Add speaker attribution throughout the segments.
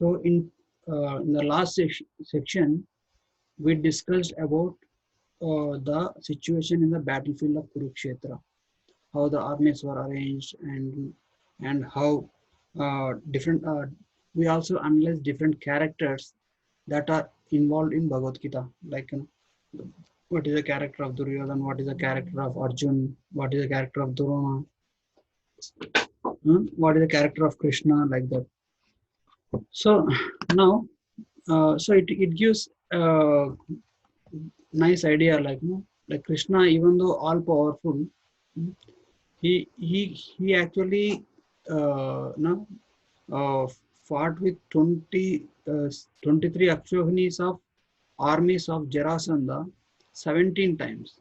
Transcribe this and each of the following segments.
Speaker 1: So in the last section, we discussed about the situation in the battlefield of Kurukshetra, how the armies were arranged, and how different. We also analyzed different characters that are involved in Bhagavad Gita, like what is the character of Duryodhana, what is the character of Arjun, what is the character of Drona, what is the character of Krishna, like that. So now, it gives nice idea, like like Krishna, even though all powerful, he actually no uh, fought with 23 Akshognis of armies of Jarasandha 17 times,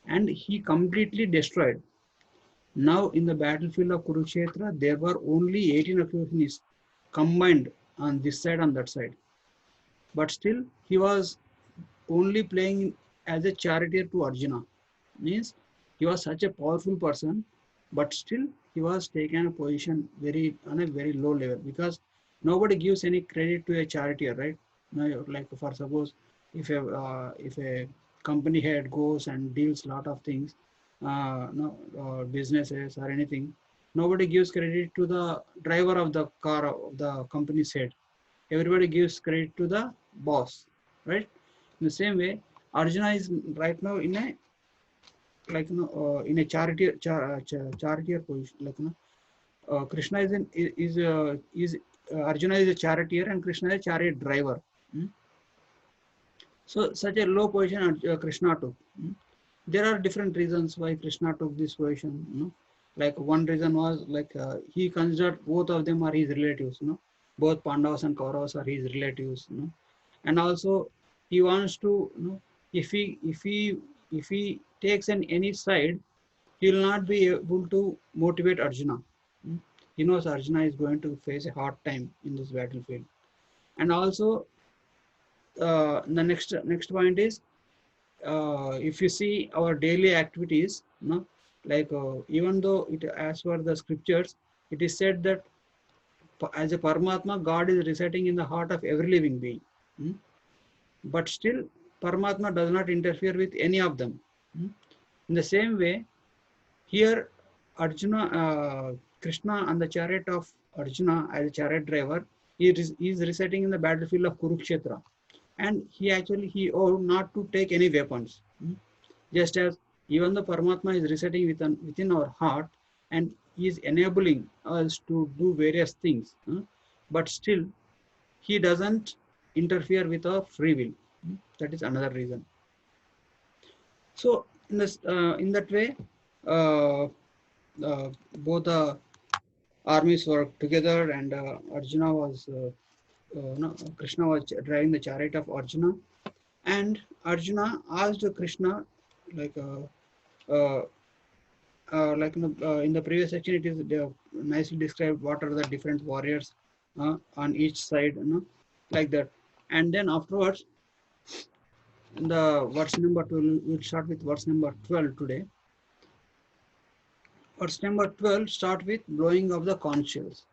Speaker 1: and he completely destroyed. Now in the battlefield of Kurukshetra, there were only 18 Akshognis combined on this side and that side, but still he was only playing as a charioteer to Arjuna. Means he was such a powerful person, but still he was taken a position very on a very low level, because nobody gives any credit to a charioteer, right? Now, like for suppose if a company head goes and deals lot of things, no businesses or anything, nobody gives credit to the driver of the car of the company's head. Everybody gives credit to the boss, right? In the same way, Arjuna is right now in a in a charioteer position. Krishna is Arjuna is a charioteer and Krishna is a chariot driver. Hmm? So such a low position Krishna took. Hmm? There are different reasons why Krishna took this position. Like one reason was like he considered both of them are his relatives. Both Pandavas and Kauravas are his relatives. And also he wants to, if he takes any side, he will not be able to motivate Arjuna. Hmm? He knows Arjuna is going to face a hard time in this battlefield. And also the next point is, if you see our daily activities, like even though it as per the scriptures, it is said that as a Paramatma, God is residing in the heart of every living being. Hmm? But still, Paramatma does not interfere with any of them. Hmm? In the same way, here Arjuna, Krishna on the chariot of Arjuna as a chariot driver, is residing in the battlefield of Kurukshetra, and he ought not to take any weapons. Just as even the Paramatma is residing within our heart, and he is enabling us to do various things, but still he doesn't interfere with our free will. That is another reason. So in that way, uh, both the armies worked together, and Arjuna was no, Krishna was driving the chariot of Arjuna, and Arjuna asked Krishna, like uh, in the previous section, it is nicely described what are the different warriors on each side, like that. And then afterwards, in the verse number 12, we'll start with verse number 12 today. Verse number 12 start with blowing of the conch shells.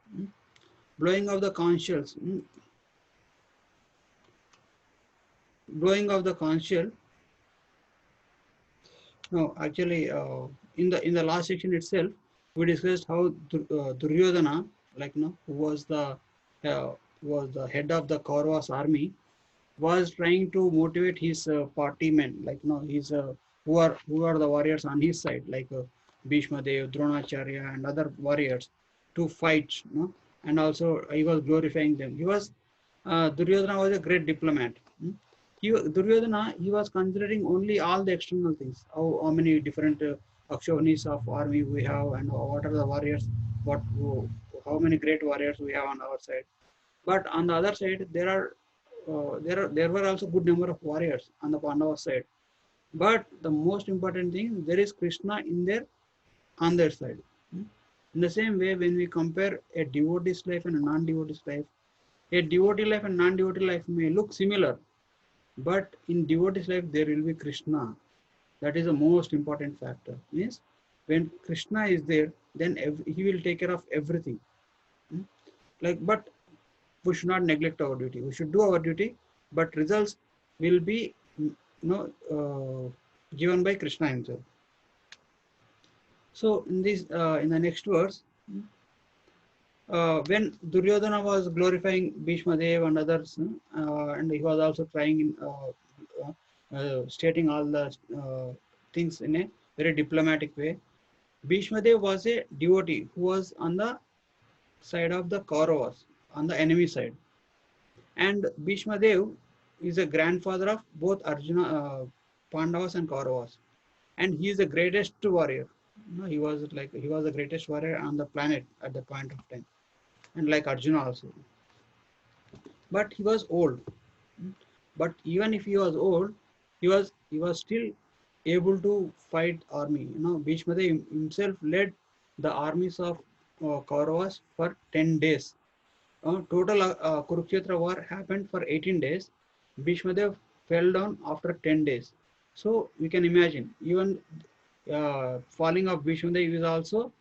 Speaker 1: Blowing of the conch shells. Blowing of the conch shell. No, actually, in the last section itself, we discussed how Duryodhana, who was the head of the Kauravas army, was trying to motivate his party men, his who are the warriors on his side, like Bhishma Dev, Dronacharya, and other warriors, to fight. And also he was glorifying them. Duryodhana was a great diplomat. Duryodhana, he was considering only all the external things, how many different Akshonis of army we have, and what are the warriors, how many great warriors we have on our side. But on the other side, there were also good number of warriors on the Pandava side. But the most important thing, there is Krishna on their side. In the same way, when we compare a devotee's life and a non-devotee's life, a devotee life and non-devotee life may look similar, but in devotee's life there will be Krishna. That is the most important factor. Means when Krishna is there, then he will take care of everything. But we should not neglect our duty. We should do our duty, but results will be given by Krishna himself. So in this, in the next verse, when Duryodhana was glorifying Bhishma Dev and others, and he was also trying in stating all the things in a very diplomatic way. Bhishma Dev was a devotee who was on the side of the Kauravas, on the enemy side. And Bhishma Dev is a grandfather of both Arjuna, Pandavas and Kauravas. And he is the greatest warrior. He was the greatest warrior on the planet at the point of time. And like Arjuna also. But he was old. But even if he was old, he was still able to fight army. Bhishma Dev himself led the armies of Kauravas for 10 days. Total Kurukshetra war happened for 18 days. Bhishma Dev fell down after 10 days. So we can imagine, even falling of Bhishma Dev is also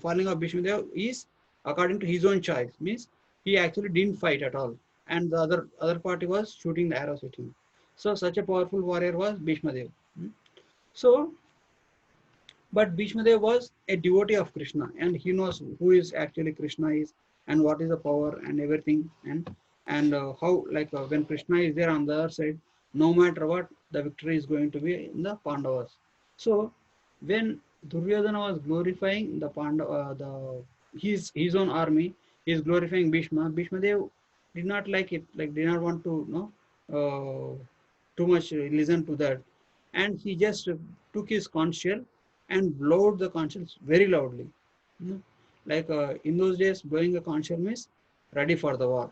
Speaker 1: falling of Bhishma Dev is according to his own choice. Means he actually didn't fight at all, and the other party was shooting the arrows at him. So such a powerful warrior was Bhishma Dev. So, but Bhishma Dev was a devotee of Krishna, and he knows who is actually Krishna is, and what is the power and everything, and how when Krishna is there on the other side, no matter what, the victory is going to be in the Pandavas. So when Duryodhana was glorifying the his own army, he is glorifying Bhishma. Bhishma Dev did not like it, did not want to too much listen to that, and he just took his conch shell and blowed the conch shell very loudly. In those days, blowing a conch shell means ready for the war.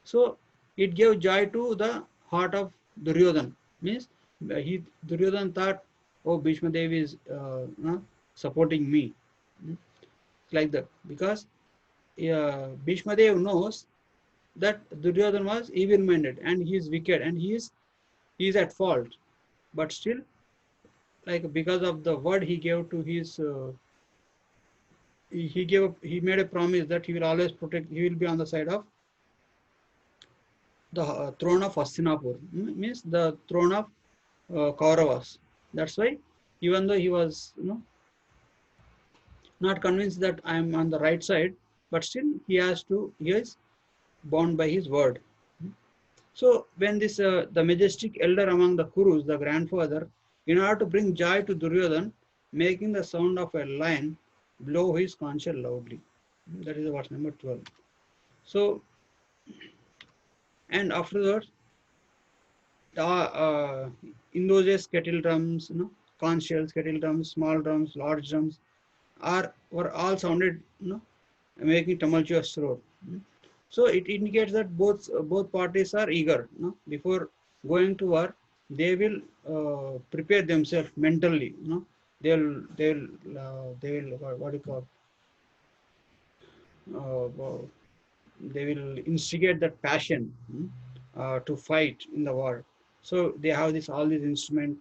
Speaker 1: So it gave joy to the heart of Duryodhana. Means Duryodhana thought, oh, Bhishma Dev is supporting me. Like that, because Bhishma Dev knows that Duryodhana was evil-minded and he is wicked and he is at fault. But still, because of the word he gave to his, he made a promise that he will always protect. He will be on the side of the throne of Hastinapur. Means the throne of Kauravas. That's why, even though he was not convinced that I am on the right side, but still he is bound by his word. So when this the majestic elder among the Kurus, the grandfather, in order to bring joy to Duryodhana, making the sound of a lion, blow his conch shell loudly. That is verse number 12. So, and afterwards, in those days, kettle drums, conch shells, kettle drums, small drums, large drums, were all sounded, making tumultuous roar. So it indicates that both parties are eager. Before going to war, they will prepare themselves mentally. They will what do you call? They will instigate that passion to fight in the war. So they have all these instruments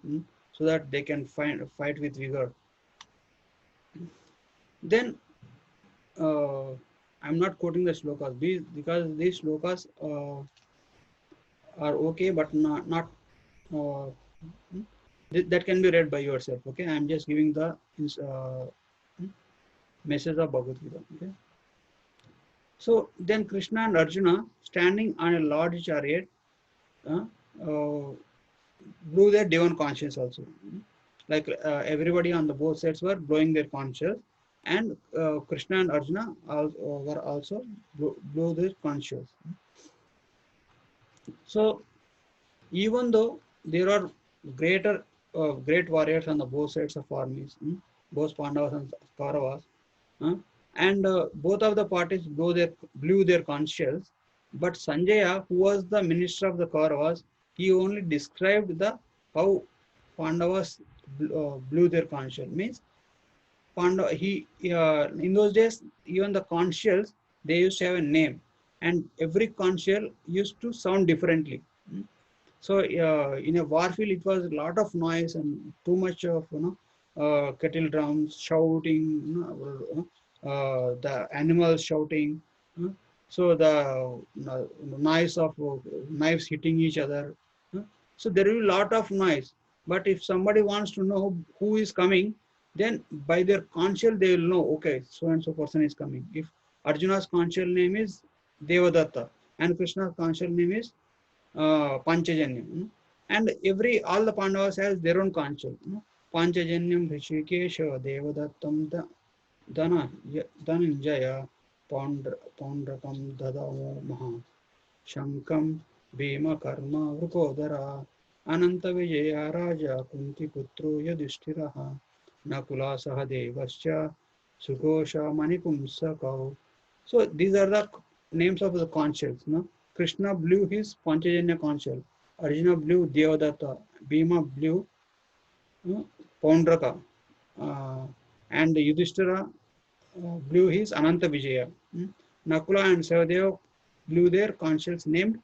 Speaker 1: so that they can fight with vigor. Then I'm not quoting the shlokas because these shlokas are okay, but not that can be read by yourself. Okay, I'm just giving the message of Bhagavad Gita. Okay. So then Krishna and Arjuna, standing on a large chariot, blew their divine conscience also. Everybody on the both sides were blowing their conscience, and Krishna and Arjuna were also blew their conscience. So even though there are great warriors on the both sides of armies, both Pandavas and Kauravas, and both of the parties blew their conch shells, but Sanjaya, who was the minister of the Kauravas, he only described how Pandavas blew their conch shell. Means in those days, even the conch shells, they used to have a name, and every conch shell used to sound differently. So in a war field, it was a lot of noise and too much of kettle drums shouting, the animals shouting. uh, so the noise of knives hitting each other. uh, So there will be a lot of noise. But if somebody wants to know who is coming, then by their conscience they will know, okay, so and so person is coming. If Arjuna's conscience name is Devadatta and Krishna's conscience name is Panchajanya. And all the Pandavas has their own conscience. Panchajanyam Rishikesha Devadattam Dhananjaya Pandrakam Dadamo Maha Shankam Bhima Karma Vrukodara Ananta Vijaya Raja Kunti Putro Yudhishthiraha Nakula Sahadevascha Sughosha Manipumsakau. So these are the names of the conchals. No? Krishna blew his Panchajanya conchal. Arjuna blew Devadatta. Bhima blew Paundraka. Uh, and Yudhishthira blew his Ananta Vijaya. Nakula and Sahadeva blew their conchals named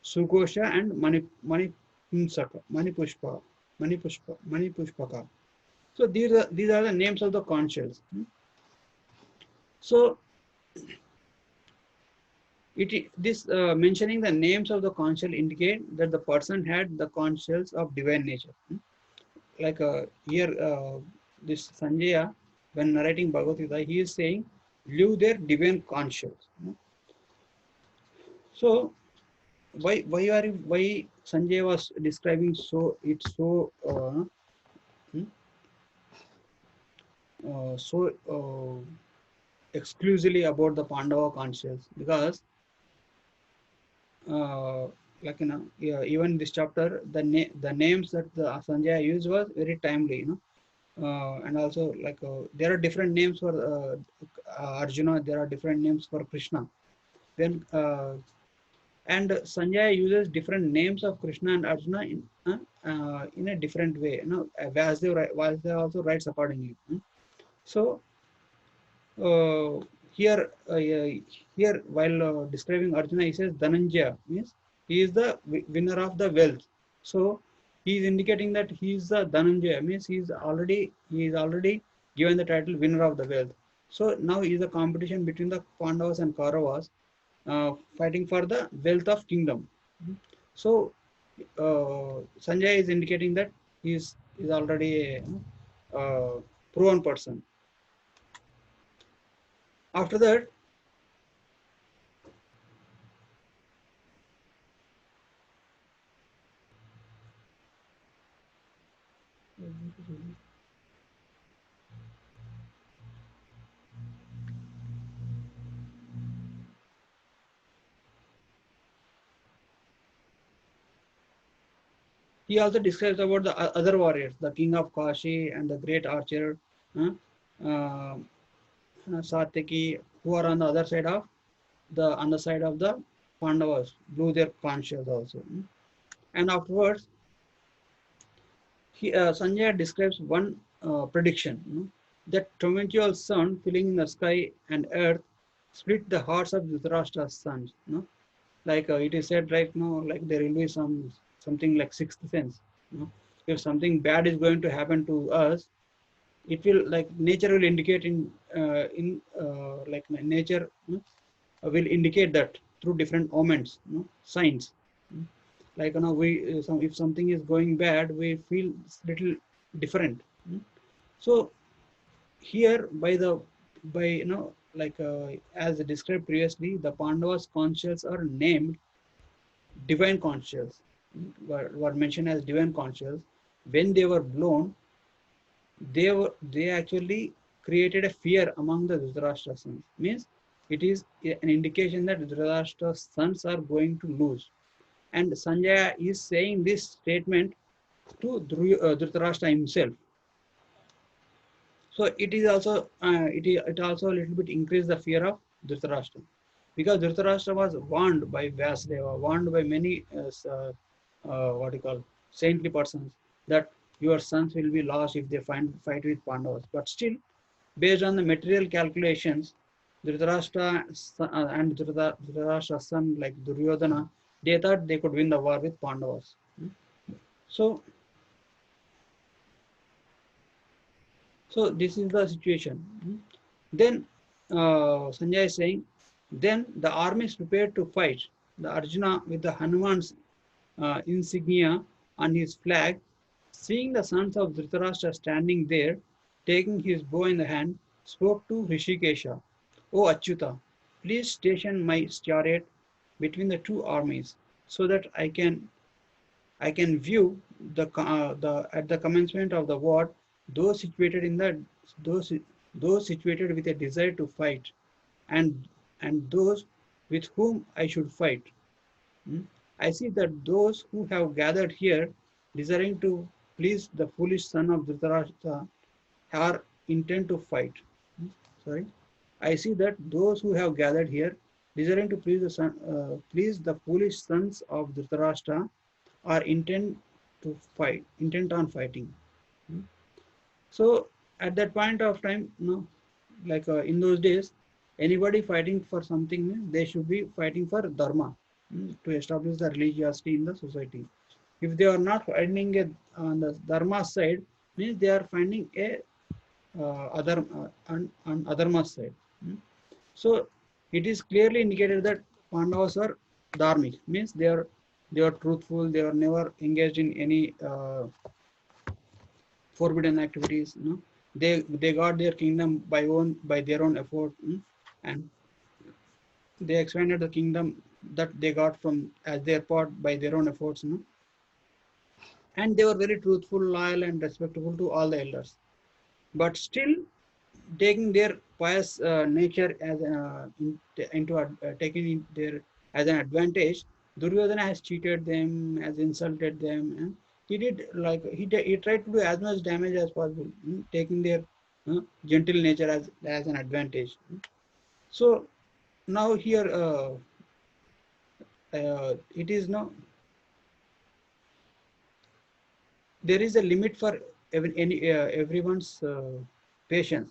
Speaker 1: Sughosha and Manipushpaka. So these are the names of the conchals. So this mentioning the names of the conchal indicate that the person had the conchals of divine nature. Like here, this Sanjaya, when narrating Bhagavad Gita, he is saying, live their divine conchals. So why Sanjay was describing so exclusively about the Pandava conchals? Because like yeah, even this chapter, the names that the Sanjay used was very timely, and also like there are different names for Arjuna, there are different names for Krishna. Then and Sanjay uses different names of Krishna and Arjuna in a different way. Vasudev also writes accordingly. So uh, here, here while describing Arjuna, he says Dhananjaya means he is the winner of the wealth. So he is indicating that he is the Dhananjaya means he is already given the title winner of the wealth. So now is a competition between the Pandavas and Kauravas, fighting for the wealth of kingdom. So Sanjay is indicating that he is already a proven person. After that, he also describes about the other warriors, the king of Kashi and the great archer, uh, uh, Satyaki, who are on the other side of the Pandavas, blew their conches also. And afterwards, Sanjay describes one prediction, that torrential sun filling the sky and earth split the hearts of Dhritarashtra's sons. Like it is said right now, like there will be something like sixth sense. If something bad is going to happen to us, it will like nature will indicate like nature will indicate that through different omens, signs. Like if something is going bad, we feel little different. So here by like as described previously, the Pandavas conchals are named divine conchals, were mentioned as divine conchals. When they were blown, they actually created a fear among the Dhritarashtra sons. Means it is an indication that Dhritarashtra sons are going to lose. And Sanjaya is saying this statement to Dhritarashtra himself. So it is also it also a little bit increased the fear of Dhritarashtra, because Dhritarashtra was warned by Vyasdeva, warned by many what you call saintly persons, that your sons will be lost if they fight with Pandavas. But still, based on the material calculations, Dhritarashtra and Dhritarashtra's son like Duryodhana, they thought they could win the war with Pandavas. So So this is the situation. Then Sanjay is saying, then the army is prepared to fight. The Arjuna with the Hanuman's insignia on his flag, seeing the sons of Dhritarashtra standing there, taking his bow in the hand, spoke to Rishikesha, O Achyuta, please station my chariot between the two armies so that I can view the at the commencement of the war those situated in the those those situated with a desire to fight and those with whom I should fight. Hmm? I see that those who have gathered here desiring to please the foolish son of Dhritarashtra are intent to fight. Hmm? Sorry. I see that those who have gathered here desiring to please the foolish sons of Dhritarashtra are intent on fighting. Hmm? So at that point of time, like in those days, anybody fighting for something, they should be fighting for dharma, to establish the religiosity in the society. If they are not finding it on the dharma side, means they are finding a other on adharma side. Hmm. So it is clearly indicated that Pandavas are dharmic, means they are truthful. They are never engaged in any forbidden activities. They got their kingdom by their own effort, and they expanded the kingdom that they got from as their part by their own efforts. And they were very truthful, loyal, and respectful to all the elders. But still, taking their pious nature as taking it their as an advantage, Duryodhana has cheated them, has insulted them, and he did like he tried to do as much damage as possible, taking their gentle nature as an advantage. So now here it is no there is a limit for everyone's patience.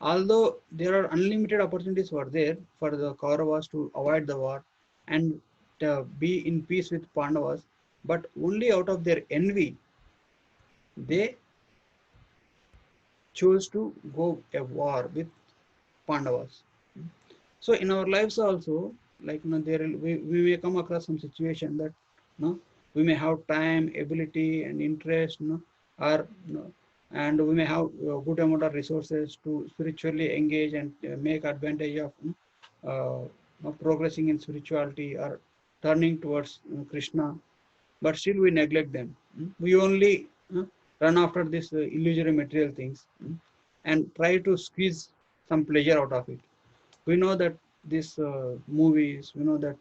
Speaker 1: Although there are unlimited opportunities were there for the Kauravas to avoid the war and be in peace with Pandavas, but only out of their envy, they chose to go a war with Pandavas. So in our lives also, like we may come across some situation that we may have time, ability, and interest, or and we may have a good amount of resources to spiritually engage and make advantage of progressing in spirituality or turning towards Krishna, but still we neglect them. We only run after these illusory material things, and try to squeeze some pleasure out of it. We know that these movies, we know that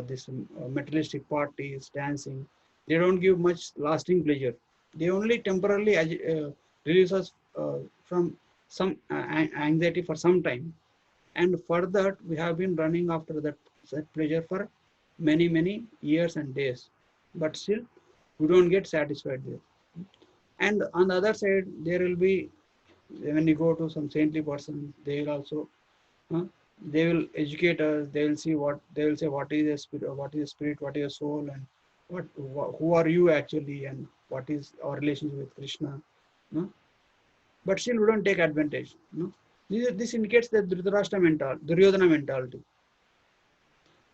Speaker 1: this materialistic parties, dancing, they don't give much lasting pleasure. They only temporarily release us from some anxiety for some time, and for that we have been running after that pleasure for many years and days, but still we don't get satisfied there. And on the other side, there will be when you go to some saintly person, they will also uh, they will educate us. They will see what they will say. What is a spirit? What is a spirit? What is a soul? And who are you actually? And what is our relationship with Krishna? No? But still, we don't take advantage. No? This indicates the Duryodhana mentality.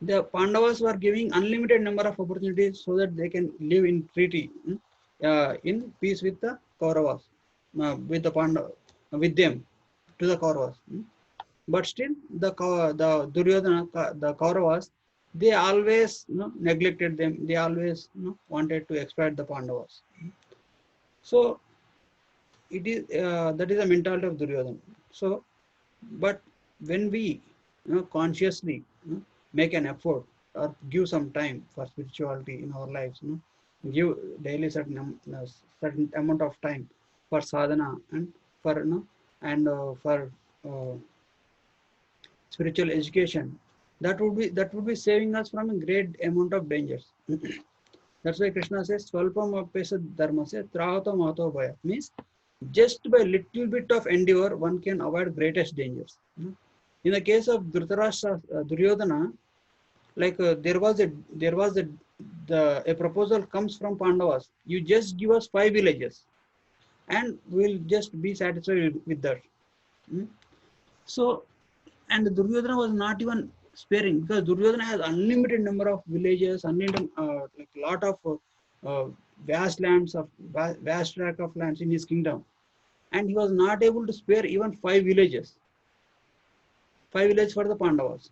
Speaker 1: The Pandavas were giving unlimited number of opportunities so that they can live in treaty, in peace with the Kauravas, with the Pandavas, with them, to the Kauravas. But still, the Duryodhana, the Kauravas, they always neglected them. They always wanted to exploit the Pandavas. So it is that is the mentality of Duryodhana. So, but when we consciously make an effort or give some time for spirituality in our lives, give daily certain amount of time for sadhana and for for spiritual education, that would be saving us from a great amount of dangers. That's why Krishna says, "Swalpam apesad dharmasya trahato mahato bhaya." Means just by little bit of endeavor, one can avoid greatest dangers. In the case of Dhritarashtra, Duryodhana, like there was a proposal comes from Pandavas. You just give us 5 villages. and we'll just be satisfied with that. Hmm? So, and Duryodhana was not even sparing, because Duryodhana has unlimited number of villages, unlimited like lot of vast lands of vast tract of lands in his kingdom, and he was not able to spare even five villages for the Pandavas.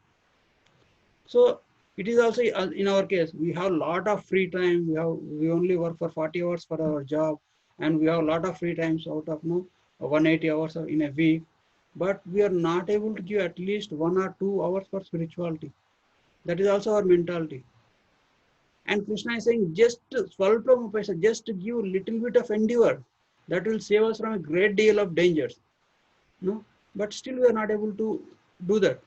Speaker 1: So it is also in our case, we have a lot of free time. We only work for 40 hours for our job, and we have a lot of free times out of 180 hours in a week, but we are not able to give at least 1 or 2 hours for spirituality. That is also our mentality. And Krishna is saying just swalpam upayasa, just to give little bit of endeavor, that will save us from a great deal of dangers. No, but still we are not able to do that.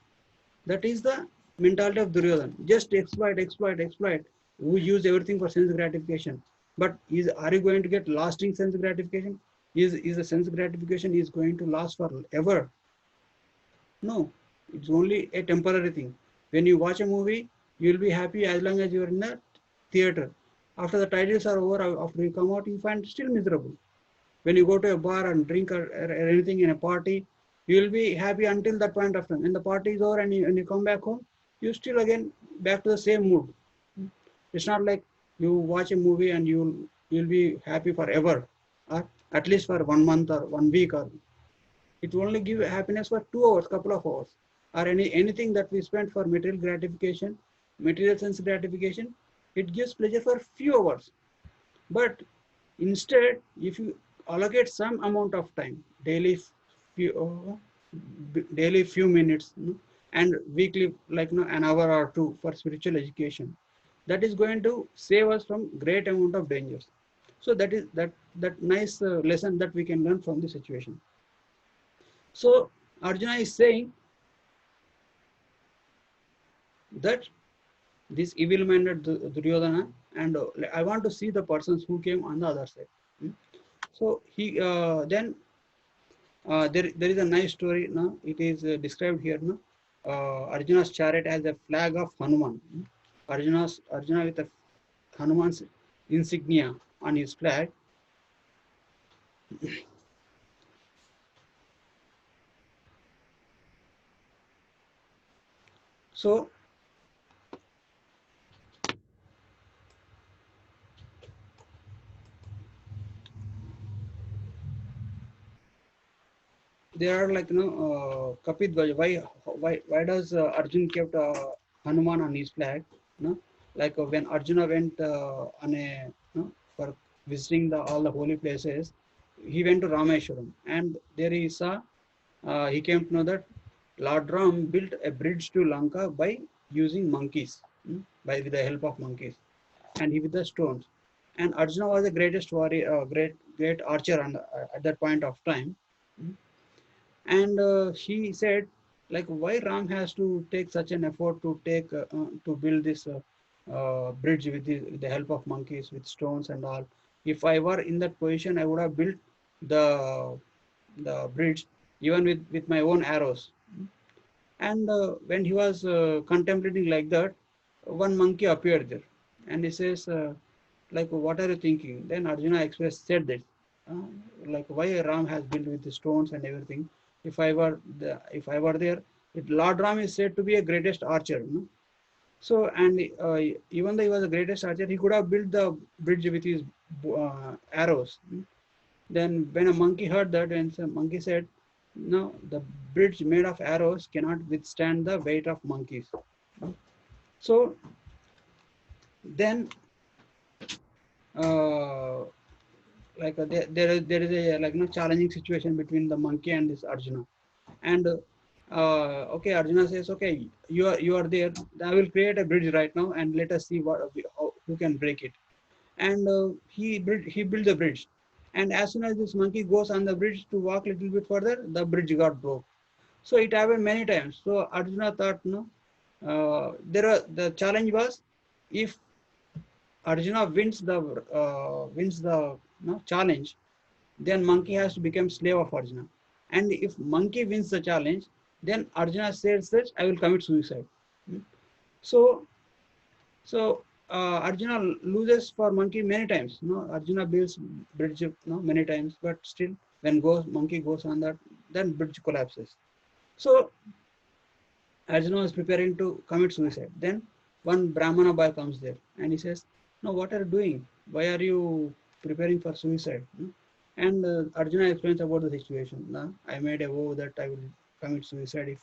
Speaker 1: That is the mentality of Duryodhana. Just exploit, exploit, exploit. We use everything for sense gratification. But are you going to get lasting sense gratification? Is the sense gratification is going to last forever? No, it's only a temporary thing. When you watch a movie, you will be happy as long as you are in the theater. After the titles are over, after you come out, you find still miserable. When you go to a bar and drink or anything in a party, you will be happy until that point of time. When the party is over and you come back home, you still again back to the same mood. It's not like you watch a movie and you'll be happy forever, or at least for 1 month or 1 week, or it will only give happiness for 2 hours, couple of hours, or anything that we spend for material gratification, material sense gratification, it gives pleasure for few hours. But instead, if you allocate some amount of time, daily few minutes, and weekly like an hour or two for spiritual education, that is going to save us from great amount of dangers. So that is that nice lesson that we can learn from the situation. So Arjuna is saying that this evil-minded Duryodhana, and I want to see the persons who came on the other side. Hmm? So he then there is a nice story. No, it is described here. No, Arjuna's chariot has a flag of Hanuman. Hmm? Arjuna with a Hanuman's insignia on his flag. So there are Kapit Dwaja. Why does Arjun kept Hanuman on his flag? No, like when Arjuna went on a for visiting all the holy places, he went to Rameshwaram, and there he saw. He came to know that Lord Ram built a bridge to Lanka by using monkeys, by with the help of monkeys, and he with the stones. And Arjuna was the greatest warrior, great archer, at that point of time. mm, and she said like why Ram has to take such an effort to build this bridge with the help of monkeys, with stones and all. If I were in that position, I would have built the bridge even with my own arrows. And when he was contemplating like that, one monkey appeared there, and he says, like, what are you thinking? Then Arjuna expressed said that, uh, like, why Ram has built with the stones and everything. If I were there, Lord Ram is said to be a greatest archer. So, and even though he was the greatest archer, he could have built the bridge with his arrows. Then when a monkey heard that, and the monkey said, no, the bridge made of arrows cannot withstand the weight of monkeys. So then, uh, there is a challenging situation between the monkey and this Arjuna. And okay, Arjuna says, okay, you are there. I will create a bridge right now, and let us see who can break it. And he built the bridge. And as soon as this monkey goes on the bridge to walk a little bit further, the bridge got broke. So it happened many times. So Arjuna thought, no, the challenge was, if Arjuna wins the challenge, then monkey has to become slave of Arjuna. And if monkey wins the challenge, then Arjuna says that I will commit suicide. Hmm. So so Arjuna loses for monkey many times. Arjuna builds bridge, many times, but still, when monkey goes on that, then bridge collapses. So Arjuna was preparing to commit suicide. Then one Brahmana boy comes there and he says, "No, what are you doing? Why are you preparing for suicide?" And Arjuna explains about the situation. "No, I made a vow that I will commit suicide if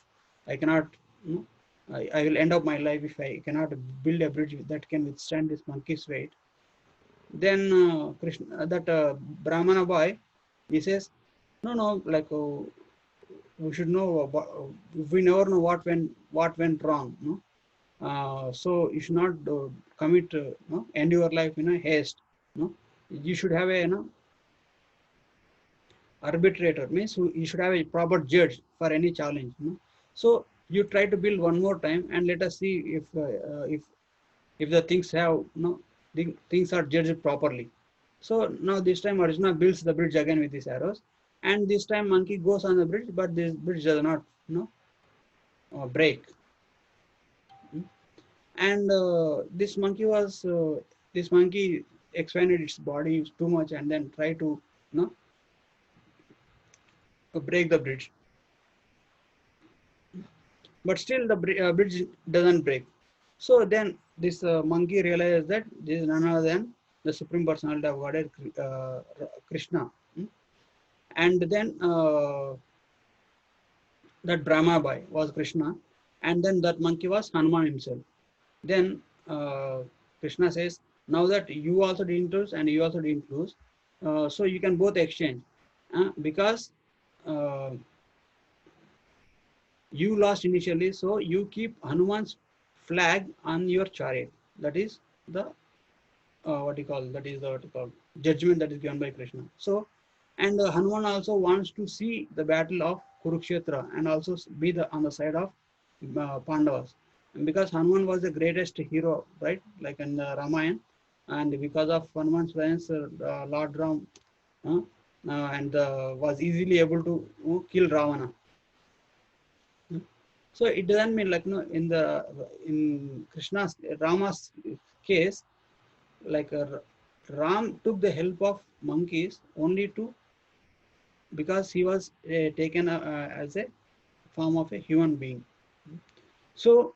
Speaker 1: I cannot. No, I will end up my life if I cannot build a bridge that can withstand this monkey's weight." Then Krishna, that Brahmana boy, he says, "No, no, like we should know about, we never know what went wrong. No? So you should not commit, no, end your life in a haste. No, you should have a arbitrator, means you should have a proper judge for any challenge. No? So you try to build one more time and let us see if the things have no things are judged properly." So now this time Arjuna builds the bridge again with his arrows, and this time monkey goes on the bridge, but this bridge does not break. And this monkey expanded its body too much and then tried to you know break the bridge, but still the bridge doesn't break. So then this monkey realizes that this is none other than the supreme personality of Godhead, Krishna. And then that Brahma boy was Krishna, and then that monkey was Hanuman himself. Then Krishna says, "Now that you also didn't lose and you also didn't lose, so you can both exchange, because uh, you lost initially, so you keep Hanuman's flag on your chariot." That is the what you call that is the what you call judgment that is given by Krishna. So, and Hanuman also wants to see the battle of Kurukshetra and also be on the side of Pandavas, and because Hanuman was the greatest hero, right? Like in the Ramayana, and because of Hanuman's presence, Lord Ram uh, and was easily able to kill Ravana. So it doesn't mean like no in Krishna's Rama's case, like Ram took the help of monkeys only to because he was taken as a form of a human being. So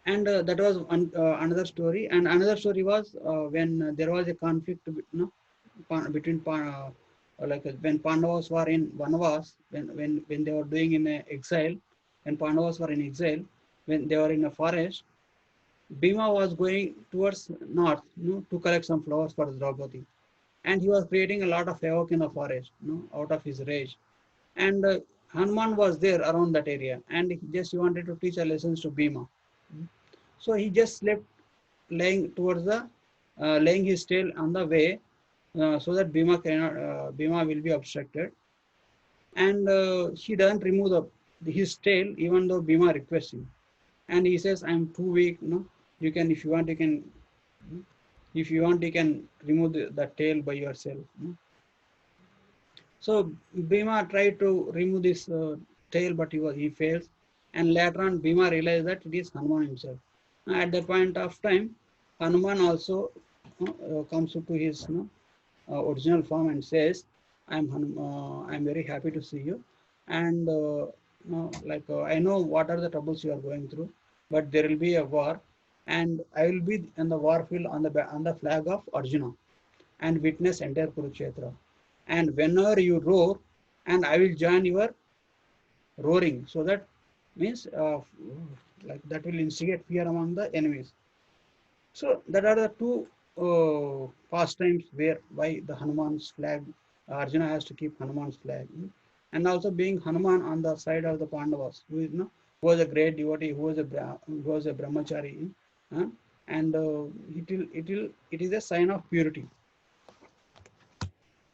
Speaker 1: and that was another story. And another story was when there was a conflict, between when Pandavas were in Vanavas, when they were doing in exile, when Pandavas were in exile, when they were in a forest, Bhima was going towards north, to collect some flowers for Draupadi, and he was creating a lot of havoc in the forest, out of his rage. And Hanuman was there around that area, and he wanted to teach a lessons to Bhima. So he just slept, laying his tail on the way, so that Bhima will be obstructed, and he doesn't remove his tail even though Bhima requests him, and he says, "I'm too weak. No, you can, if you want, you can, if you want, you can remove the tail by yourself." So Bhima tried to remove this tail, but he fails. And later on, Bhima realized that it is Hanuman himself. At that point of time, Hanuman also comes to his original form and says, I'm very happy to see you, and I know what are the troubles you are going through, but there will be a war, and I will be in the war field on the flag of Arjuna and witness entire Kurukshetra. And whenever you roar, and I will join your roaring. So that means that will instigate fear among the enemies. So that are the two pastimes where why the Hanuman's flag, Arjuna has to keep Hanuman's flag, and also being Hanuman on the side of the Pandavas, who was a great devotee, who was a brahmachari, uh, and it is a sign of purity.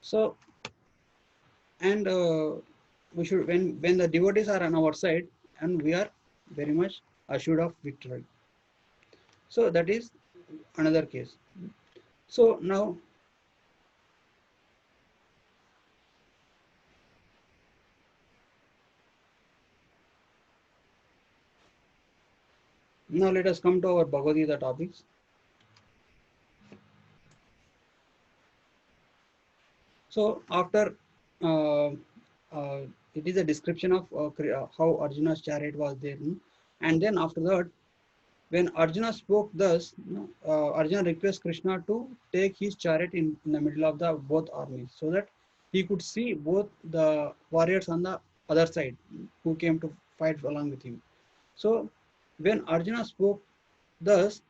Speaker 1: So and we should when the devotees are on our side, and we are very much assured of victory. So that is another case. So now Now let us come to our Bhagavad Gita topics. So after uh, it is a description of how Arjuna's chariot was there, and then after that, when Arjuna spoke thus, Arjuna requests Krishna to take his chariot in the middle of the both armies, so that he could see both the warriors on the other side who came to fight along with him. So when Arjuna spoke thus,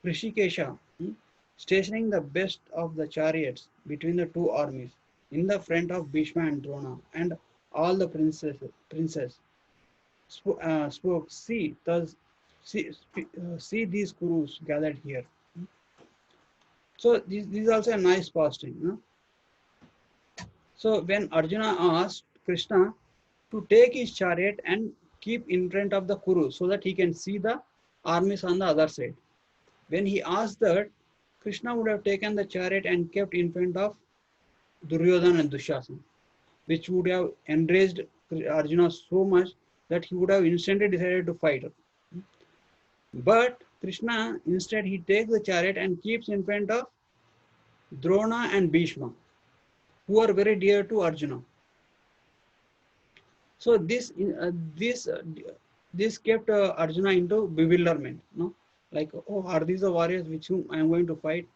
Speaker 1: Rishikesha, stationing the best of the chariots between the two armies, in the front of Bhishma and Drona, and all the princes spoke, see, thus, see these Kurus gathered here. So this is also a nice posting. So when Arjuna asked Krishna to take his chariot and keep in front of the Kurus so that he can see the armies on the other side. When he asked that, Krishna would have taken the chariot and kept in front of Duryodhana and Dushasana, which would have enraged Arjuna so much that he would have instantly decided to fight. But Krishna, instead, he takes the chariot and keeps in front of Drona and Bhishma, who are very dear to Arjuna. So this kept Arjuna into bewilderment. Like, oh, are these the warriors with whom I am going to fight?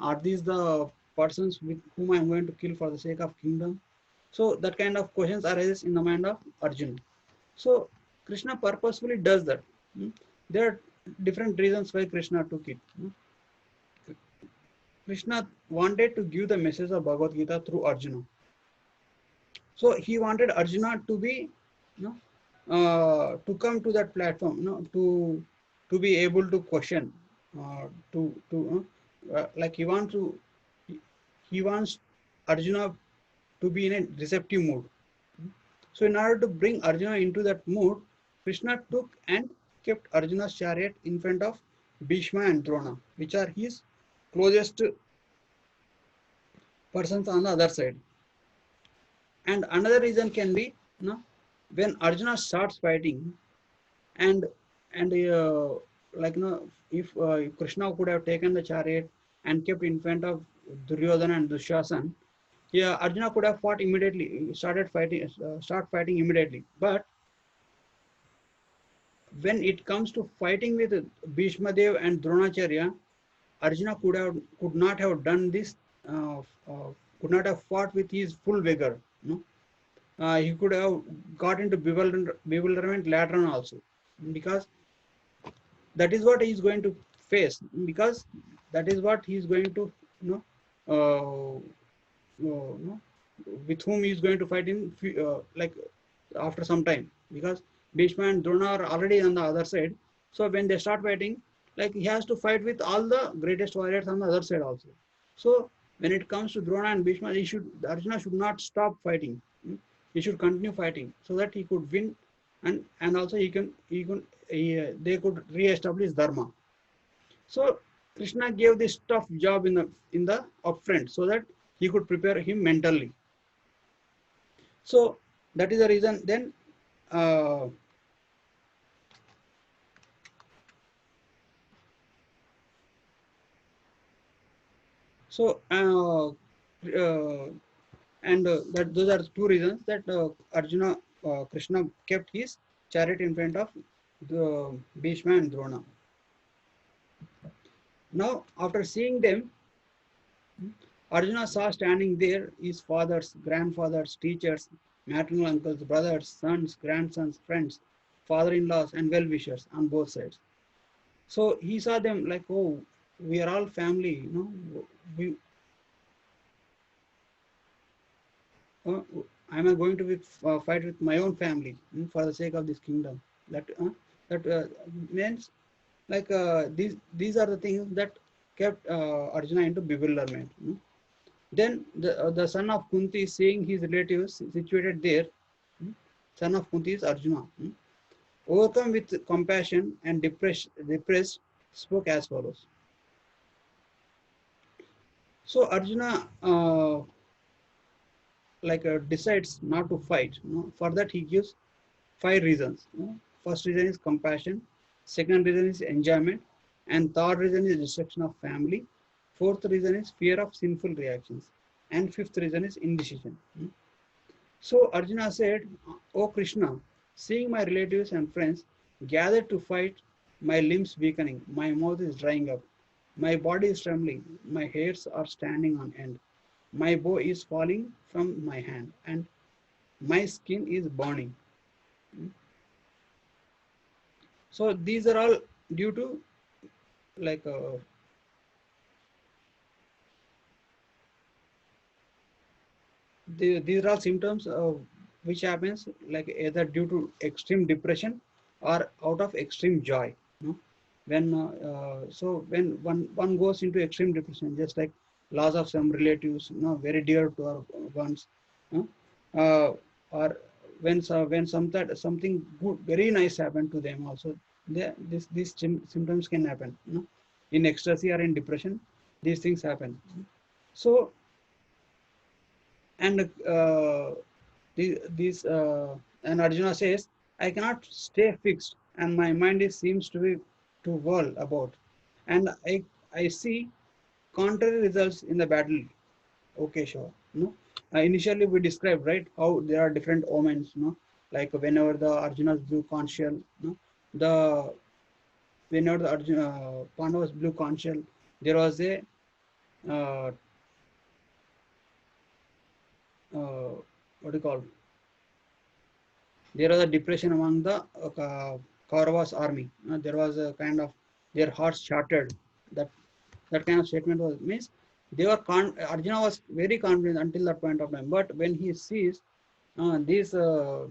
Speaker 1: Are these the persons with whom I am going to kill for the sake of kingdom? So that kind of questions arises in the mind of Arjuna. So Krishna purposefully does that. There are different reasons why Krishna took it. Krishna wanted to give the message of Bhagavad Gita through Arjuna. So he wanted Arjuna to be, to come to that platform, to be able to question, like he wants Arjuna to be in a receptive mood. So in order to bring Arjuna into that mood, Krishna took and kept Arjuna's chariot in front of Bhishma and Drona, which are his closest persons on the other side. And another reason can be, when Arjuna starts fighting, and if Krishna could have taken the chariot and kept in front of Duryodhana and Dushasan, yeah, Arjuna could have fought immediately, start fighting immediately. But when it comes to fighting with Bhishma Dev and Dronacharya, Arjuna could not have done this, could not have fought with his full vigor. He could have got into bewilderment later on also, because that is what he is going to face, because that is what he is going to, with whom he is going to fight in, like after some time, because Bhishma and Drona are already on the other side. So when they start fighting, like he has to fight with all the greatest warriors on the other side also. So when it comes to Drona and Bhishma, Arjuna should not stop fighting. He should continue fighting so that he could win, and also they could re-establish dharma. So Krishna gave this tough job in the upfront so that he could prepare him mentally. So that is the reason. Then that those are two reasons that Krishna kept his chariot in front of the Bhishma and Drona. Now, after seeing them, Arjuna saw standing there his fathers, grandfathers, teachers, maternal uncles, brothers, sons, grandsons, friends, father-in-laws, and well-wishers on both sides. So he saw them like, oh, we are all family, we, am I going to fight with my own family for the sake of this kingdom? That means like these are the things that kept Arjuna into bewilderment. Then the son of Kunti, seeing his relatives situated there, son of Kunti is Arjuna, overcome with compassion and depressed, spoke as follows. So Arjuna decides not to fight. For that he gives 5 reasons. First reason is compassion. Second reason is enjoyment. And third reason is destruction of family. Fourth reason is fear of sinful reactions. And fifth reason is indecision. So Arjuna said, O Krishna, seeing my relatives and friends gathered to fight, my limbs weakening, my mouth is drying up, my body is trembling, my hairs are standing on end, my bow is falling from my hand, and my skin is burning. So these are all due to like these are all symptoms which happens like either due to extreme depression or out of extreme joy. You know? When so when one goes into extreme depression, just like loss of some relatives, very dear to our ones, you know, or when something good, very nice happened to them also, these symptoms can happen. In ecstasy or in depression, these things happen. So and these and Arjuna says, I cannot stay fixed, and my mind is seems to be to whirl about, and I see contrary results in the battle. Okay, sure. Initially we described, right, how there are different omens. Like whenever the Arjuna's blew conch shell, the whenever the Arjuna Pandavas blew conch shell, there was a uh, what do you call, there was a depression among the Kauravas army. There was a kind of their hearts shattered. That that kind of statement was means they were Arjuna was very confident until that point of time. But when he sees this uh,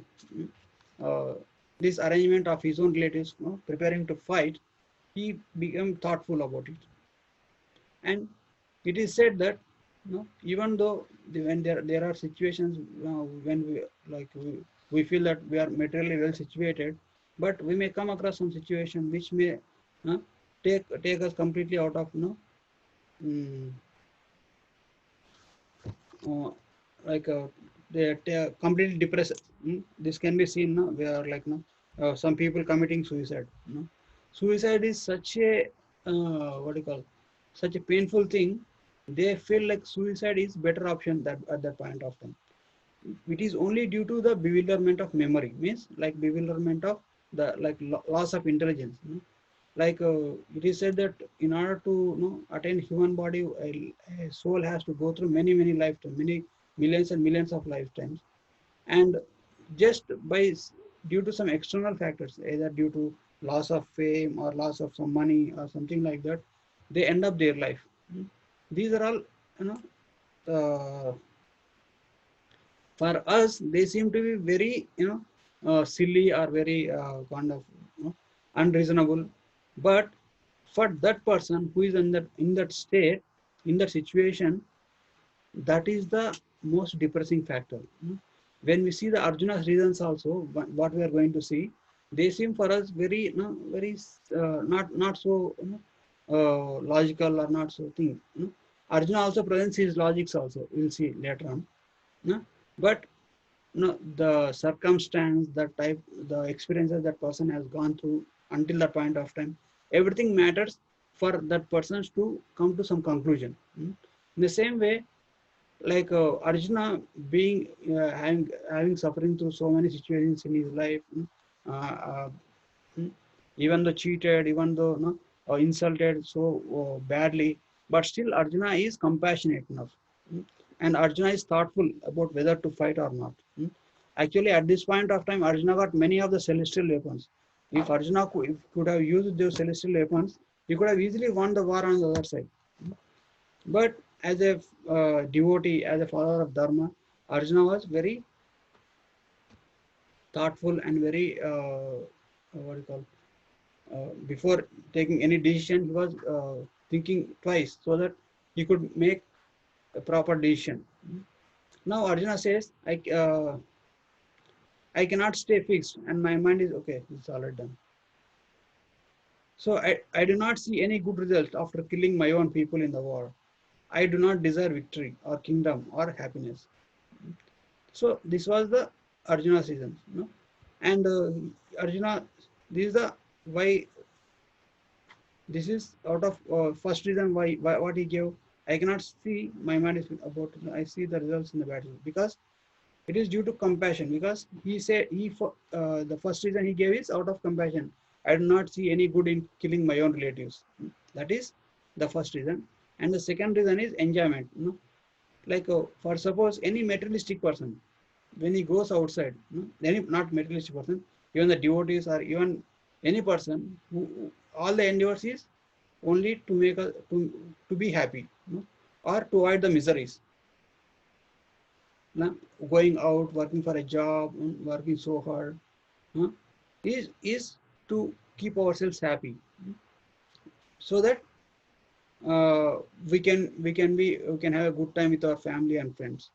Speaker 1: this arrangement of his own relatives preparing to fight, he became thoughtful about it. And it is said that even though when there are situations when we like we feel that we are materially well situated, but we may come across some situation which may uh, take us completely out of mm, uh, like they completely depressed. This can be seen where like some people committing suicide. Suicide is such a what do you call, such a painful thing. They feel like suicide is better option that at that point of time. It is only due to the bewilderment of memory, means like bewilderment of the like loss of intelligence. Like it is said that in order to attain human body, a soul has to go through many lifetimes, many millions and millions of lifetimes, and just by due to some external factors, either due to loss of fame or loss of some money or something like that, they end up their life. These are all you know for us they seem to be very silly or very kind of unreasonable, but for that person who is in that state, in that situation, that is the most depressing factor. When we see the Arjuna's reasons also, what we are going to see, they seem for us very very not so logical or not so thing. Arjuna also presents his logics also, we'll see later on. But the circumstance, the type, the experiences that person has gone through until that point of time, everything matters for that persons to come to some conclusion. In the same way, like Arjuna being having suffering through so many situations in his life, mm, even though cheated, even though insulted so badly, but still Arjuna is compassionate enough. And Arjuna is thoughtful about whether to fight or not. Actually, at this point of time, Arjuna got many of the celestial weapons. If Arjuna could have used those celestial weapons, he could have easily won the war on the other side. But as a devotee, as a follower of Dharma, Arjuna was very thoughtful and very what do you call, before taking any decision, he was thinking twice so that he could make a proper decision. Now Arjuna says, I cannot stay fixed, and my mind is okay. It's already done. So I do not see any good result after killing my own people in the war. I do not desire victory or kingdom or happiness. So this was the Arjuna's reason. And Arjuna, this is the why This is out of first reason why what he gave. I cannot see my mind is about. I see the results in the battle because it is due to compassion. Because he said the first reason he gave is out of compassion. I do not see any good in killing my own relatives. That is the first reason, and the second reason is enjoyment. Like for suppose any materialistic person, when he goes outside, any not materialistic person, even the devotees or even any person who all the endeavors is only to make a to be happy, or to avoid the miseries. Going out, working for a job, working so hard, is to keep ourselves happy, so that we can have a good time with our family and friends.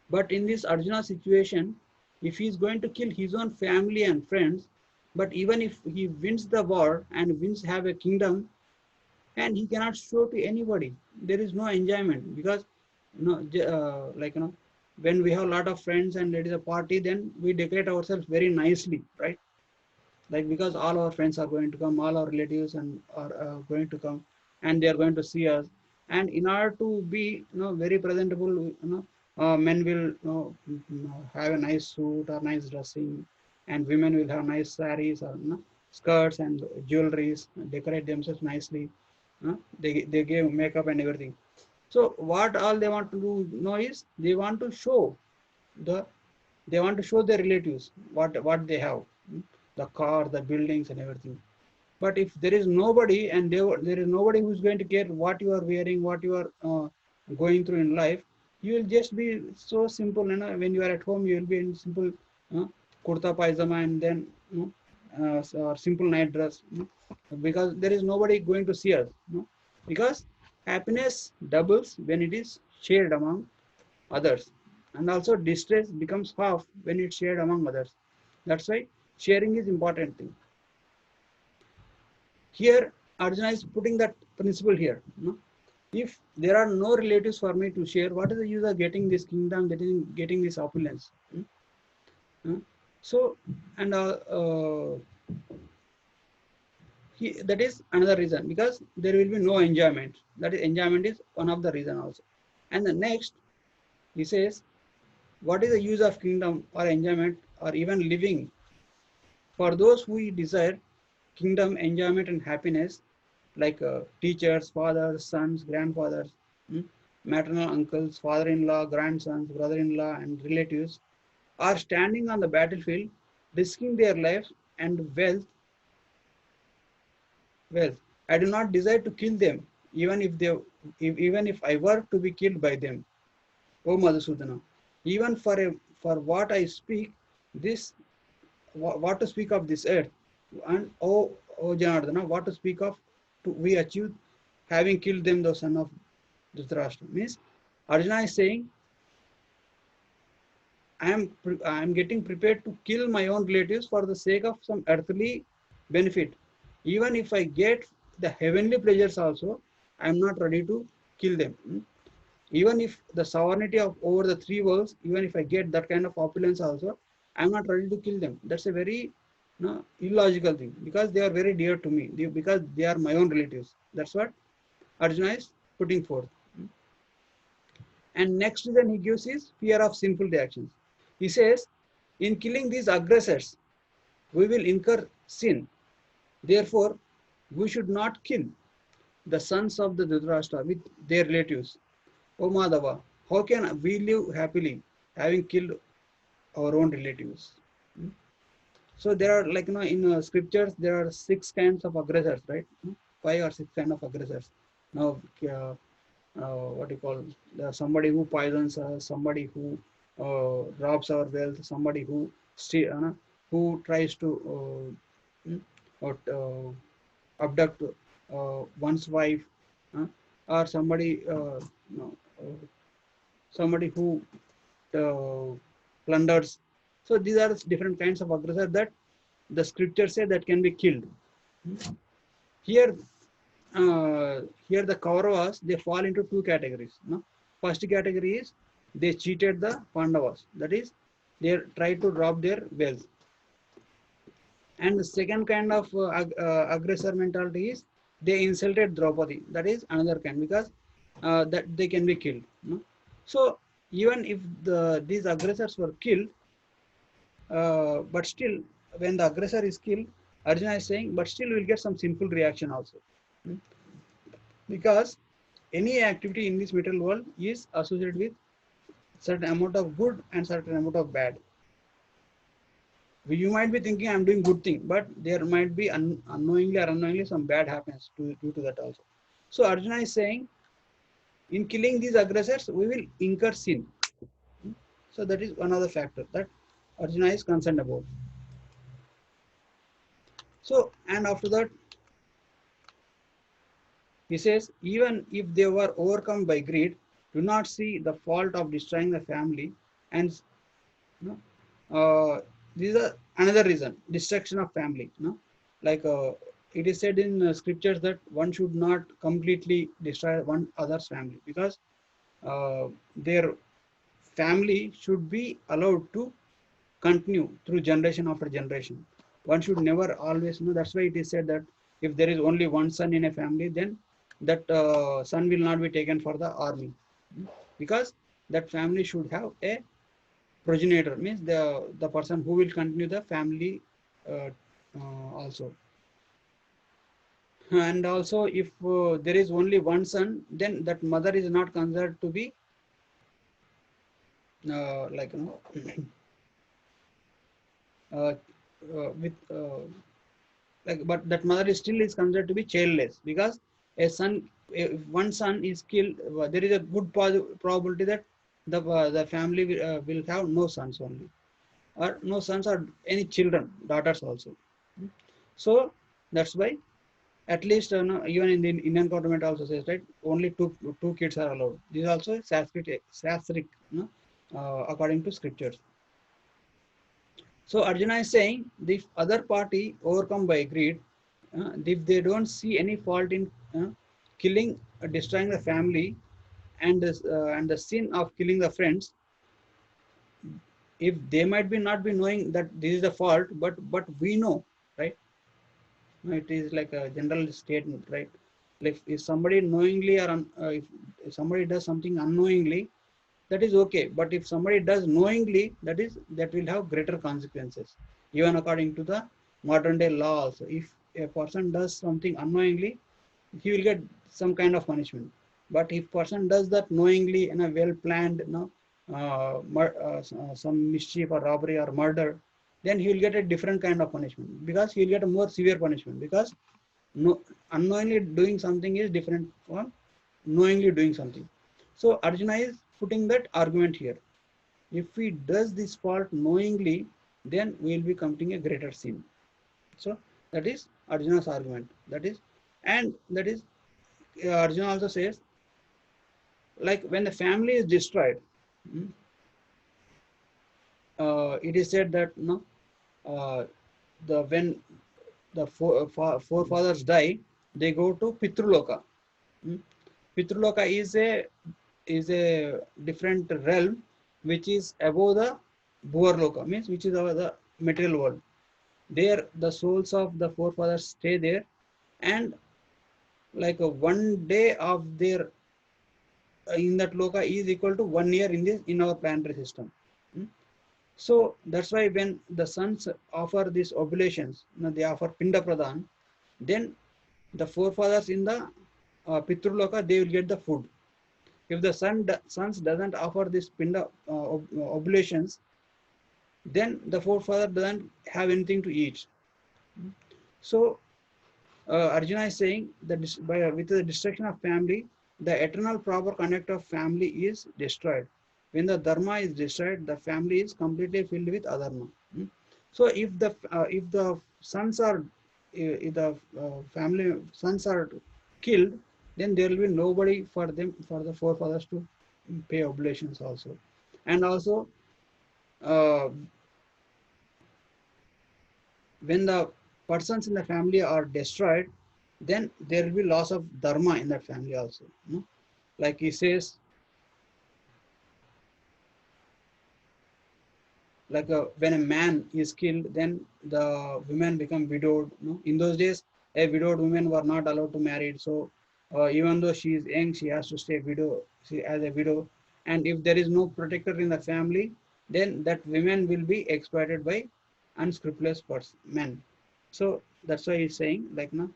Speaker 1: But in this Arjuna situation, if he is going to kill his own family and friends, but even if he wins the war and wins have a kingdom, and he cannot show to anybody, there is no enjoyment. Because like when we have a lot of friends and it is a party, then we decorate ourselves very nicely, right? Like because all our friends are going to come, all our relatives and are going to come, and they are going to see us. And in order to be very presentable, men will have a nice suit or nice dressing, and women will have nice saris or skirts and jewelries, decorate themselves nicely. They give makeup and everything. So what all they want to do know is they want to show the they want to show their relatives what they have, the car, the buildings, and everything. But if there is nobody, and there is nobody who is going to care what you are wearing, what you are going through in life, you will just be so simple. When you are at home, you will be in simple uh, kurta pajama, and then or simple night dress, because there is nobody going to see us. Because happiness doubles when it is shared among others, and also distress becomes half when it's shared among others. That's why sharing is important thing. Here Arjuna is putting that principle here. If there are no relatives for me to share, what is the use of getting this kingdom, getting this opulence? So, and that is another reason, because there will be no enjoyment. That is, enjoyment is one of the reason also. And the next, he says, what is the use of kingdom or enjoyment or even living for those who desire kingdom, enjoyment, and happiness, like teachers, fathers, sons, grandfathers, maternal uncles, father-in-law, grandsons, brother-in-law, and relatives, are standing on the battlefield, risking their lives and wealth. I do not desire to kill them, even if I were to be killed by them. O Madhusudana, even for what I speak, this what to speak of this earth, and O Janardana, what to speak of we achieved having killed them, the son of Dhritarashtra. Means Arjuna is saying, I am getting prepared to kill my own relatives for the sake of some earthly benefit. Even if I get the heavenly pleasures also, I am not ready to kill them. Even if the sovereignty of over the three worlds, even if I get that kind of opulence also, I am not ready to kill them. That's a very illogical thing, because they are very dear to me, because they are my own relatives. That's what Arjuna is putting forth. And next reason he gives is fear of sinful reactions. He says, in killing these aggressors, we will incur sin. Therefore, we should not kill the sons of the Dhritarashtra with their relatives. O Madhava, how can we live happily having killed our own relatives? So there are, like in scriptures there are 6 kinds of aggressors, right? 5 or 6 kind of aggressors. Now, what you call, somebody who poisons us, somebody who robs our wealth, somebody who tries to or abduct one's wife, uh, or no, uh, somebody who plunders. So these are different kinds of aggressor that the scriptures say that can be killed. Here, here the Kauravas, they fall into 2 categories. First category is they cheated the Pandavas. That is, they tried to rob their wealth. And the second kind of aggressor mentality is they insulted Draupadi. That is another kind, because that they can be killed. No? So even if these aggressors were killed, but still, when the aggressor is killed, Arjuna is saying, but still we'll get some sinful reaction also. Hmm? Because any activity in this material world is associated with certain amount of good and certain amount of bad. You might be thinking I'm doing good thing, but there might be unknowingly or unknowingly some bad happens due to that also. So Arjuna is saying, in killing these aggressors, we will incur sin. So that is another factor that Arjuna is concerned about. So, and after that, he says, even if they were overcome by greed, do not see the fault of destroying the family. And you know, this is another reason, destruction of family. You know? Like it is said in scriptures that one should not completely destroy one other's family, because their family should be allowed to continue through generation after generation. One should never always know. That's why it is said that if there is only one son in a family, then that son will not be taken for the army, because that family should have a progenitor, means the person who will continue the family uh, also. And also, if there is only one son, then that mother is not considered to be like uh, with like, but that mother is still is considered to be childless, because a son, if one son is killed, there is a good probability that the family will have no sons only, or no sons or any children, daughters also. So that's why, at least no, even in the Indian government also says, right, only two kids are allowed. This is also Sanskrit, no, according to scriptures. So Arjuna is saying, the other party overcome by greed, if they don't see any fault in killing, destroying the family, and the sin of killing the friends, if they might be not be knowing that this is the fault, but we know, right? It is like a general statement, right? Like if somebody knowingly or if somebody does something unknowingly, that is okay. But if somebody does knowingly, that will have greater consequences. Even according to the modern day law also, if a person does something unknowingly, he will get some kind of punishment. But if person does that knowingly in a well planned, some mischief or robbery or murder, then he will get a different kind of punishment, because he will get a more severe punishment, because no, unknowingly doing something is different from knowingly doing something. So Arjuna is putting that argument here. If he does this fault knowingly, then we will be committing a greater sin. So that is Arjuna's argument. That is, and that is Arjuna also says, like when the family is destroyed, mm, it is said that no, the when the forefathers die, they go to Pitruloka. Mm. Pitruloka is a different realm which is above the Bhuvarloka, means which is above the material world. There, the souls of the forefathers stay there, and like a one day of their in that loka is equal to 1 year in our planetary system. Hmm? So that's why when the sons offer these oblations, they offer pinda pradhan, then the forefathers in the Pitruloka, they will get the food. If the sons doesn't offer this pinda oblations, then the forefather doesn't have anything to eat. So Arjuna is saying that with the destruction of family, the eternal proper conduct of family is destroyed. When the dharma is destroyed, the family is completely filled with adharma. Hmm? So if the sons are if the family sons are killed, then there will be nobody for them, for the forefathers to pay oblations also. And also uh, when the persons in the family are destroyed, then there will be loss of dharma in that family also. No? Like he says, like when a man is killed, then the women become widowed. No? In those days, a widowed woman were not allowed to marry. So even though she is young, she has to stay widow, she, as a widow. And if there is no protector in the family, then that women will be exploited by unscrupulous men. So that's why he's saying, like, no,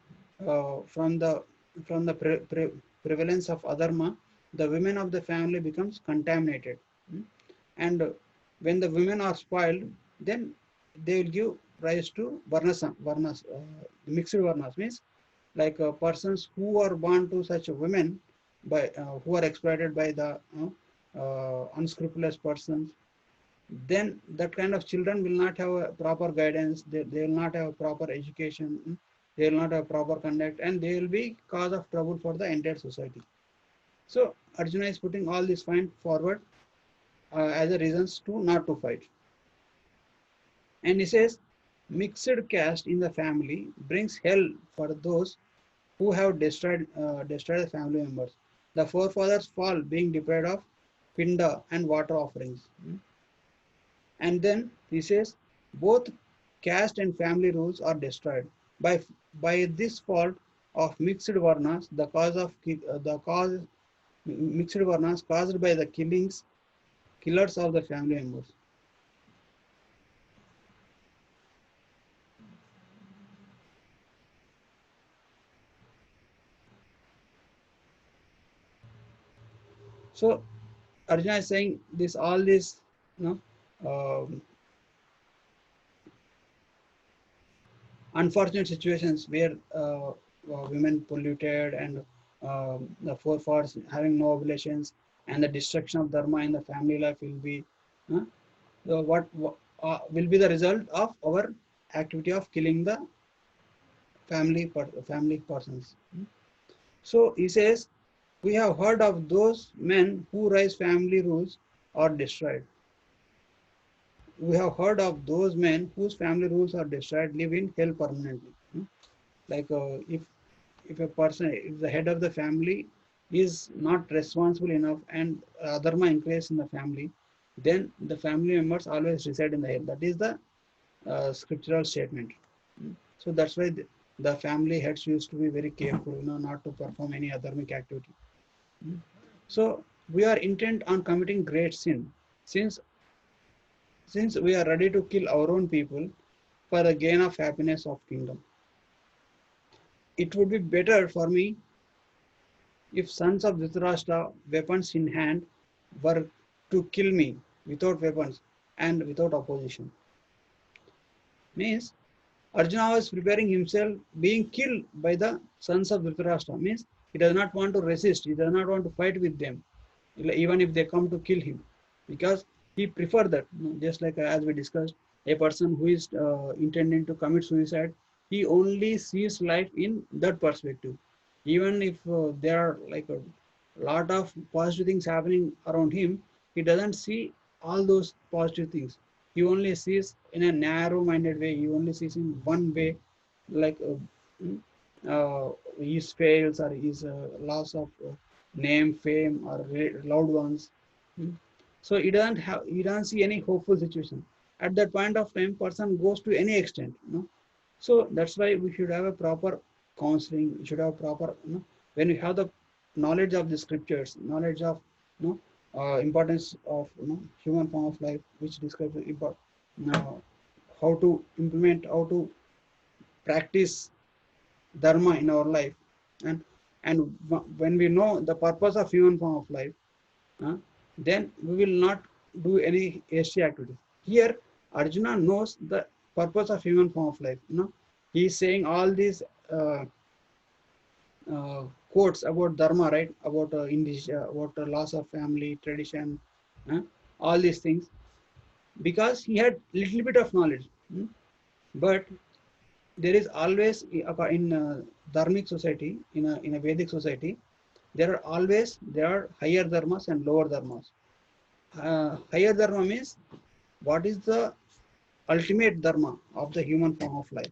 Speaker 1: from the prevalence of adharma, the women of the family becomes contaminated. Hmm? And when the women are spoiled, then they will give rise to varnas, mixed varnas, means like persons who are born to such women by who are exploited by the unscrupulous persons, then that kind of children will not have a proper guidance, they will not have a proper education, they will not have proper conduct, and they will be cause of trouble for the entire society. So Arjuna is putting all this point forward as a reasons to not to fight. And he says, mixed caste in the family brings hell for those who have destroyed the family members. The forefathers fall being deprived of pinda and water offerings. And then he says, both caste and family rules are destroyed. By this fault of mixed varnas, the cause mixed varnas caused by the killers of the family members. So Arjuna is saying this, all this, you know, unfortunate situations where women polluted and the forefathers having no obligations, and the destruction of dharma in the family life will be what will be the result of our activity of killing the family persons. So he says, we have heard of those men who raise family rules are destroyed. We have heard of those men whose family rules are destroyed live in hell permanently. Like if a person, if the head of the family is not responsible enough and dharma increases in the family, then the family members always reside in the hell. That is the scriptural statement. So that's why the family heads used to be very careful, not to perform any adharmic activity. So we are intent on committing great sin, since we are ready to kill our own people for the gain of happiness of kingdom. It would be better for me if sons of Dhritarashtra, weapons in hand, were to kill me without weapons and without opposition. Means Arjuna was preparing himself being killed by the sons of Dhritarashtra. Means he does not want to resist, he does not want to fight with them, even if they come to kill him, because he preferred that. Just like as we discussed, a person who is intending to commit suicide, he only sees life in that perspective. Even if there are like a lot of positive things happening around him, he doesn't see all those positive things. He only sees in a narrow-minded way. He only sees in one way, like his fails or his loss of name, fame, or loved ones. So he doesn't see any hopeful situation. At that point of time, person goes to any extent. So that's why we should have a proper counseling. We should have proper. When we have the knowledge of the scriptures, knowledge of importance of human form of life, which describes how to implement, how to practice dharma in our life, and when we know the purpose of human form of life, then we will not do any hasty activity. Here, Arjuna knows the purpose of human form of life. He is saying all these quotes about dharma, right? About about the loss of family, tradition, all these things, because he had little bit of knowledge. But there is always in dharmic society, in a Vedic society, there are higher dharmas and lower dharmas. Higher dharma means what is the ultimate dharma of the human form of life.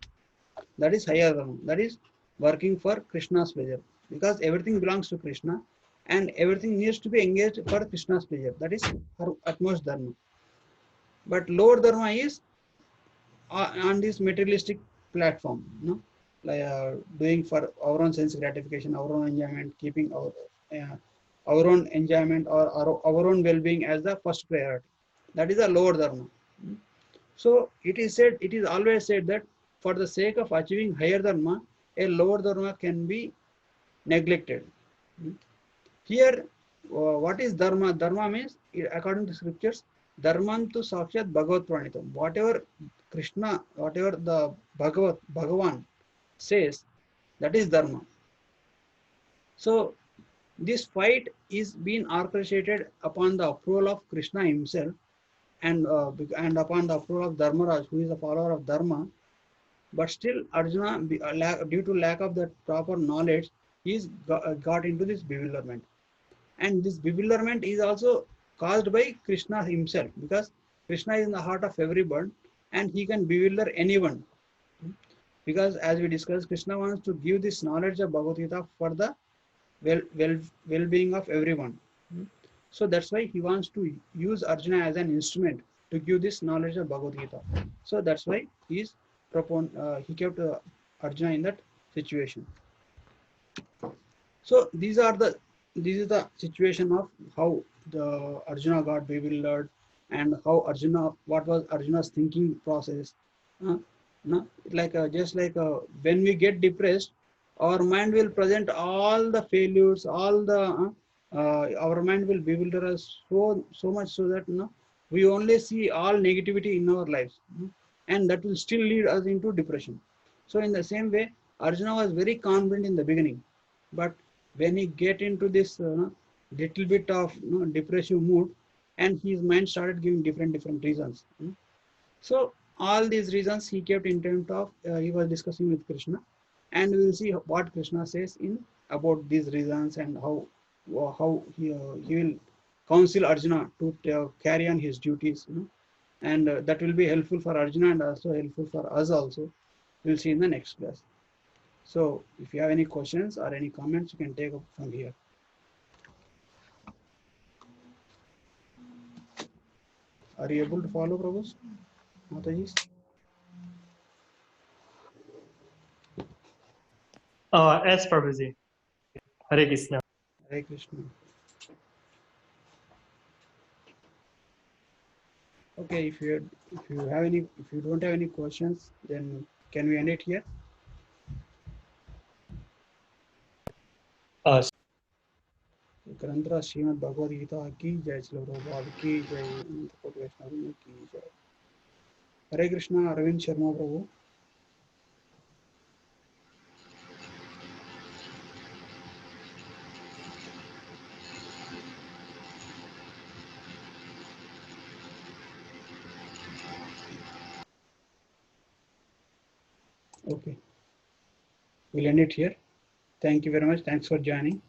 Speaker 1: That is higher dharma. That is working for Krishna's pleasure, because everything belongs to Krishna and everything needs to be engaged for Krishna's pleasure. That is her utmost dharma. But lower dharma is on this materialistic platform. doing for our own sense gratification, our own enjoyment, keeping our own enjoyment or our own well-being as the first priority. That is a lower dharma. So it is said, it is always said that for the sake of achieving higher dharma, a lower dharma can be neglected. Here, what is dharma? Dharma means, according to scriptures, dharmantu sakshat bhagavat pranitam. Whatever Krishna, whatever the Bhagavan says, that is dharma. So this fight is being orchestrated upon the approval of Krishna himself, and upon the approval of Dharmaraj, who is a follower of Dharma. But still, Arjuna, due to lack of that proper knowledge, he's got into this bewilderment. And this bewilderment is also caused by Krishna himself, because Krishna is in the heart of everyone and he can bewilder anyone. Because as we discussed, Krishna wants to give this knowledge of Bhagavad Gita for the well-being of everyone. So that's why he wants to use Arjuna as an instrument to give this knowledge of Bhagavad Gita. So that's why he kept Arjuna in that situation. So this is the situation of how the Arjuna got bewildered, and how what was Arjuna's thinking process. No, just like when we get depressed, our mind will present all the failures, all the our mind will bewilder us so much, so that we only see all negativity in our lives, and that will still lead us into depression. So in the same way, Arjuna was very confident in the beginning, but when he get into this little bit of depressive mood, and his mind started giving different reasons. So all these reasons he kept in terms of he was discussing with Krishna, and we will see what Krishna says in about these reasons, and how he will counsel Arjuna to carry on his duties, and that will be helpful for Arjuna and also helpful for us also. We'll see in the next class. So if you have any questions or any comments, you can take up from here. Are you able to follow, Prabhu? Mataji?
Speaker 2: Yes, Prabhuji. Hare Krishna.
Speaker 1: Hare Krishna. Okay, if you don't have any questions, then can we end it here? ग्रंथरा Shrimad Bhagavad Gita की जय, श्री प्रभुपाद की जय, वैष्णव की जय। हरे कृष्णा। अरविंद शर्मा प्रभु। Okay, we'll end it here. Thank you very much. Thanks for joining.